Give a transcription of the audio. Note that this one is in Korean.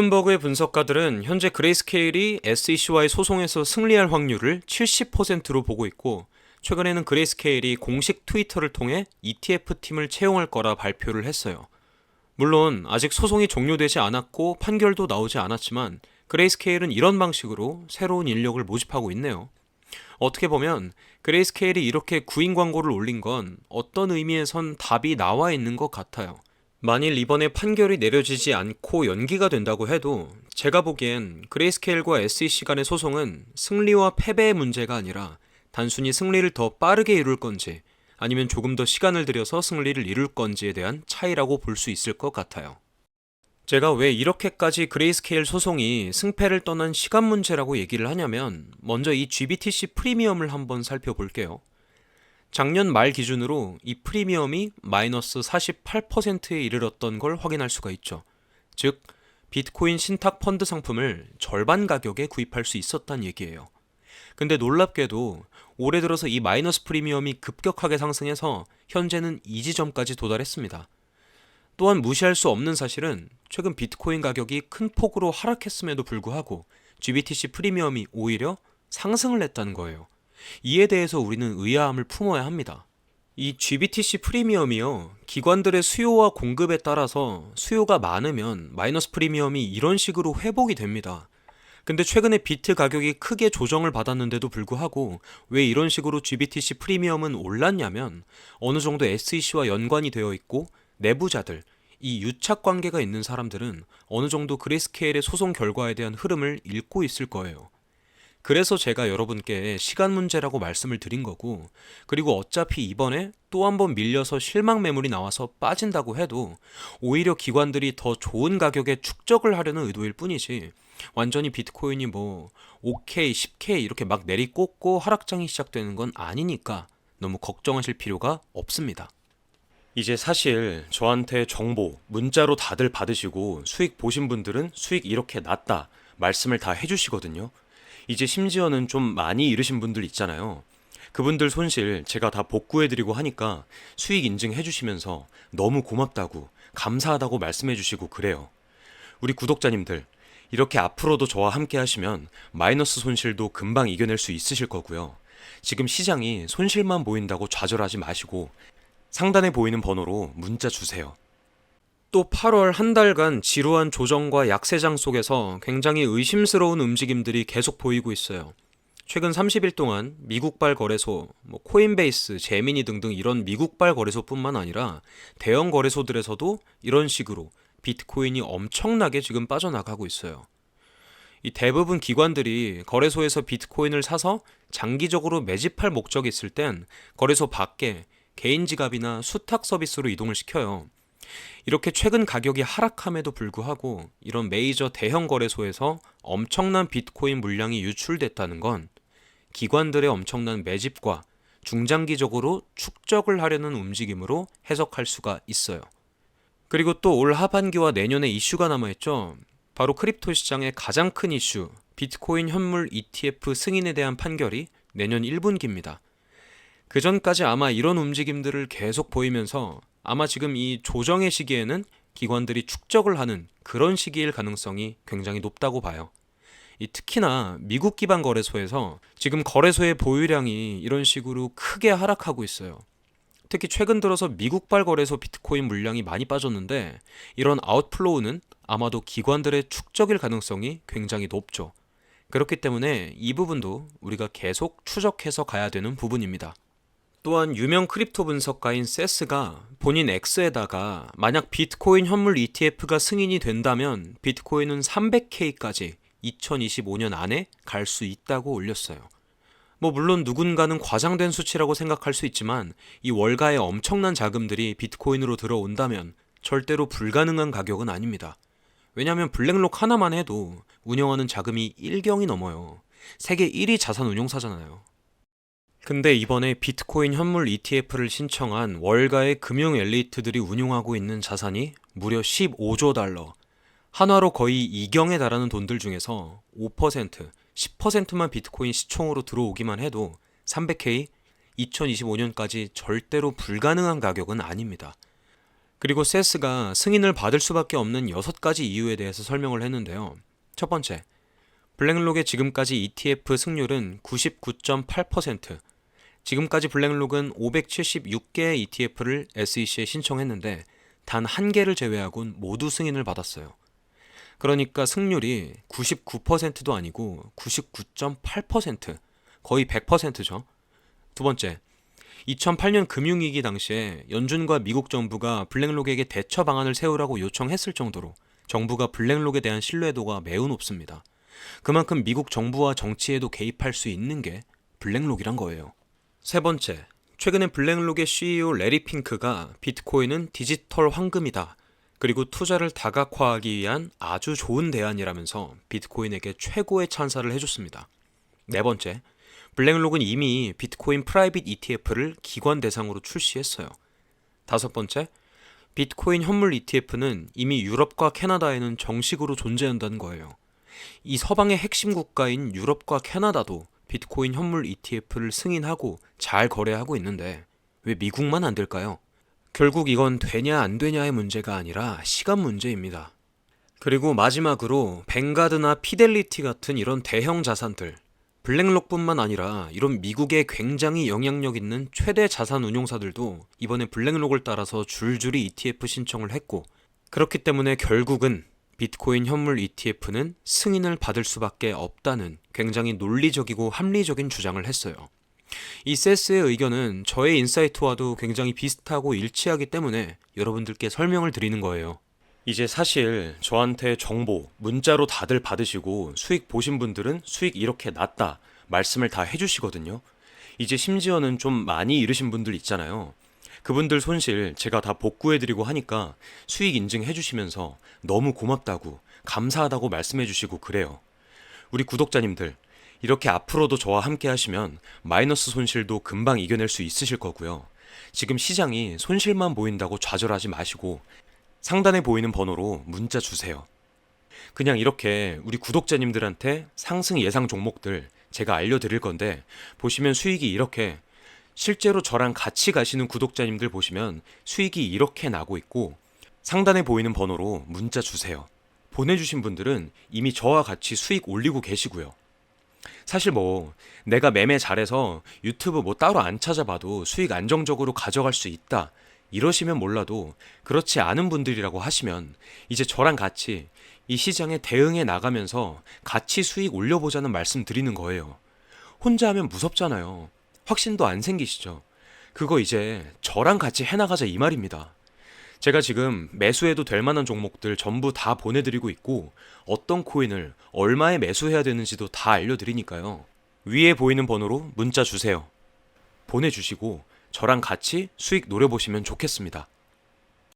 블룸버그의 분석가들은 현재 그레이스케일이 SEC와의 소송에서 승리할 확률을 70%로 보고 있고, 최근에는 그레이스케일이 공식 트위터를 통해 ETF팀을 채용할 거라 발표를 했어요. 물론 아직 소송이 종료되지 않았고 판결도 나오지 않았지만 그레이스케일은 이런 방식으로 새로운 인력을 모집하고 있네요. 어떻게 보면 그레이스케일이 이렇게 구인 광고를 올린 건 어떤 의미에선 답이 나와 있는 것 같아요. 만일 이번에 판결이 내려지지 않고 연기가 된다고 해도 제가 보기엔 그레이스케일과 SEC 간의 소송은 승리와 패배의 문제가 아니라 단순히 승리를 더 빠르게 이룰 건지 아니면 조금 더 시간을 들여서 승리를 이룰 건지에 대한 차이라고 볼 수 있을 것 같아요. 제가 왜 이렇게까지 그레이스케일 소송이 승패를 떠난 시간 문제라고 얘기를 하냐면, 먼저 이 GBTC 프리미엄을 한번 살펴볼게요. 작년 말 기준으로 이 프리미엄이 마이너스 48%에 이르렀던 걸 확인할 수가 있죠. 즉, 비트코인 신탁 펀드 상품을 절반 가격에 구입할 수 있었단 얘기예요. 근데 놀랍게도 올해 들어서 이 마이너스 프리미엄이 급격하게 상승해서 현재는 이 지점까지 도달했습니다. 또한 무시할 수 없는 사실은 최근 비트코인 가격이 큰 폭으로 하락했음에도 불구하고 GBTC 프리미엄이 오히려 상승을 했다는 거예요. 이에 대해서 우리는 의아함을 품어야 합니다. 이 GBTC 프리미엄이요, 기관들의 수요와 공급에 따라서 수요가 많으면 마이너스 프리미엄이 이런 식으로 회복이 됩니다. 근데 최근에 비트 가격이 크게 조정을 받았는데도 불구하고 왜 이런 식으로 GBTC 프리미엄은 올랐냐면, 어느 정도 SEC와 연관이 되어 있고 내부자들, 이 유착 관계가 있는 사람들은 어느 정도 그레이스케일의 소송 결과에 대한 흐름을 읽고 있을 거예요. 그래서 제가 여러분께 시간 문제라고 말씀을 드린 거고, 그리고 어차피 이번에 또 한 번 밀려서 실망 매물이 나와서 빠진다고 해도 오히려 기관들이 더 좋은 가격에 축적을 하려는 의도일 뿐이지, 완전히 비트코인이 5K, 10K 이렇게 막 내리꽂고 하락장이 시작되는 건 아니니까 너무 걱정하실 필요가 없습니다. 이제 사실 저한테 정보 문자로 다들 받으시고 수익 보신 분들은 수익 이렇게 났다 말씀을 다 해주시거든요. 이제 심지어는 좀 많이 잃으신 분들 있잖아요. 그분들 손실 제가 다 복구해드리고 하니까 수익 인증해주시면서 너무 고맙다고 감사하다고 말씀해주시고 그래요. 우리 구독자님들, 이렇게 앞으로도 저와 함께 하시면 마이너스 손실도 금방 이겨낼 수 있으실 거고요. 지금 시장이 손실만 보인다고 좌절하지 마시고 상단에 보이는 번호로 문자 주세요. 또 8월 한 달간 지루한 조정과 약세장 속에서 굉장히 의심스러운 움직임들이 계속 보이고 있어요. 최근 30일 동안 미국발 거래소, 코인베이스, 제미니 등등 이런 미국발 거래소뿐만 아니라 대형 거래소들에서도 이런 식으로 비트코인이 엄청나게 지금 빠져나가고 있어요. 이 대부분 기관들이 거래소에서 비트코인을 사서 장기적으로 매집할 목적이 있을 땐 거래소 밖에 개인 지갑이나 수탁 서비스로 이동을 시켜요. 이렇게 최근 가격이 하락함에도 불구하고 이런 메이저 대형 거래소에서 엄청난 비트코인 물량이 유출됐다는 건 기관들의 엄청난 매집과 중장기적으로 축적을 하려는 움직임으로 해석할 수가 있어요. 그리고 또 올 하반기와 내년에 이슈가 남아있죠. 바로 크립토 시장의 가장 큰 이슈, 비트코인 현물 ETF 승인에 대한 판결이 내년 1분기입니다. 그 전까지 아마 이런 움직임들을 계속 보이면서 아마 지금 이 조정의 시기에는 기관들이 축적을 하는 그런 시기일 가능성이 굉장히 높다고 봐요. 특히나 미국 기반 거래소에서 지금 거래소의 보유량이 이런 식으로 크게 하락하고 있어요. 특히 최근 들어서 미국발 거래소 비트코인 물량이 많이 빠졌는데, 이런 아웃플로우는 아마도 기관들의 축적일 가능성이 굉장히 높죠. 그렇기 때문에 이 부분도 우리가 계속 추적해서 가야 되는 부분입니다. 또한 유명 크립토 분석가인 세스가 본인 X에다가 만약 비트코인 현물 ETF가 승인이 된다면 비트코인은 300K까지 2025년 안에 갈 수 있다고 올렸어요. 물론 누군가는 과장된 수치라고 생각할 수 있지만 이 월가의 엄청난 자금들이 비트코인으로 들어온다면 절대로 불가능한 가격은 아닙니다. 왜냐하면 블랙록 하나만 해도 운영하는 자금이 1경이 넘어요. 세계 1위 자산 운용사잖아요. 근데 이번에 비트코인 현물 ETF를 신청한 월가의 금융 엘리트들이 운용하고 있는 자산이 무려 15조 달러, 한화로 거의 2경에 달하는 돈들 중에서 5%, 10%만 비트코인 시총으로 들어오기만 해도 300K, 2025년까지 절대로 불가능한 가격은 아닙니다. 그리고 세스가 승인을 받을 수밖에 없는 6가지 이유에 대해서 설명을 했는데요. 첫 번째, 블랙록의 지금까지 ETF 승률은 99.8%. 지금까지 블랙록은 576개의 ETF를 SEC에 신청했는데 단 한 개를 제외하곤 모두 승인을 받았어요. 그러니까 승률이 99%도 아니고 99.8%, 거의 100%죠. 두 번째, 2008년 금융위기 당시에 연준과 미국 정부가 블랙록에게 대처 방안을 세우라고 요청했을 정도로 정부가 블랙록에 대한 신뢰도가 매우 높습니다. 그만큼 미국 정부와 정치에도 개입할 수 있는 게 블랙록이란 거예요. 세 번째, 최근에 블랙록의 CEO 레리 핑크가 비트코인은 디지털 황금이다. 그리고 투자를 다각화하기 위한 아주 좋은 대안이라면서 비트코인에게 최고의 찬사를 해줬습니다. 네 번째, 블랙록은 이미 비트코인 프라이빗 ETF를 기관 대상으로 출시했어요. 다섯 번째, 비트코인 현물 ETF는 이미 유럽과 캐나다에는 정식으로 존재한다는 거예요. 이 서방의 핵심 국가인 유럽과 캐나다도 비트코인 현물 ETF를 승인하고 잘 거래하고 있는데 왜 미국만 안 될까요? 결국 이건 되냐 안 되냐의 문제가 아니라 시간 문제입니다. 그리고 마지막으로 뱅가드나 피델리티 같은 이런 대형 자산들, 블랙록뿐만 아니라 이런 미국의 굉장히 영향력 있는 최대 자산 운용사들도 이번에 블랙록을 따라서 줄줄이 ETF 신청을 했고, 그렇기 때문에 결국은 비트코인 현물 ETF는 승인을 받을 수밖에 없다는 굉장히 논리적이고 합리적인 주장을 했어요. 이 세스의 의견은 저의 인사이트와도 굉장히 비슷하고 일치하기 때문에 여러분들께 설명을 드리는 거예요. 이제 사실 저한테 정보 문자로 다들 받으시고 수익 보신 분들은 수익 이렇게 났다 말씀을 다 해주시거든요. 이제 심지어는 좀 많이 잃으신 분들 있잖아요. 그분들 손실 제가 다 복구해드리고 하니까 수익 인증해주시면서 너무 고맙다고 감사하다고 말씀해주시고 그래요. 우리 구독자님들, 이렇게 앞으로도 저와 함께 하시면 마이너스 손실도 금방 이겨낼 수 있으실 거고요. 지금 시장이 손실만 보인다고 좌절하지 마시고 상단에 보이는 번호로 문자 주세요. 그냥 이렇게 우리 구독자님들한테 상승 예상 종목들 제가 알려드릴 건데, 보시면 수익이 이렇게, 실제로 저랑 같이 가시는 구독자님들 보시면 수익이 이렇게 나고 있고 상단에 보이는 번호로 문자 주세요. 보내주신 분들은 이미 저와 같이 수익 올리고 계시고요. 사실 내가 매매 잘해서 유튜브 따로 안 찾아봐도 수익 안정적으로 가져갈 수 있다 이러시면 몰라도, 그렇지 않은 분들이라고 하시면 이제 저랑 같이 이 시장에 대응해 나가면서 같이 수익 올려보자는 말씀 드리는 거예요. 혼자 하면 무섭잖아요. 확신도 안 생기시죠? 그거 이제 저랑 같이 해나가자 이 말입니다. 제가 지금 매수해도 될 만한 종목들 전부 다 보내드리고 있고, 어떤 코인을 얼마에 매수해야 되는지도 다 알려드리니까요. 위에 보이는 번호로 문자 주세요. 보내주시고 저랑 같이 수익 노려보시면 좋겠습니다.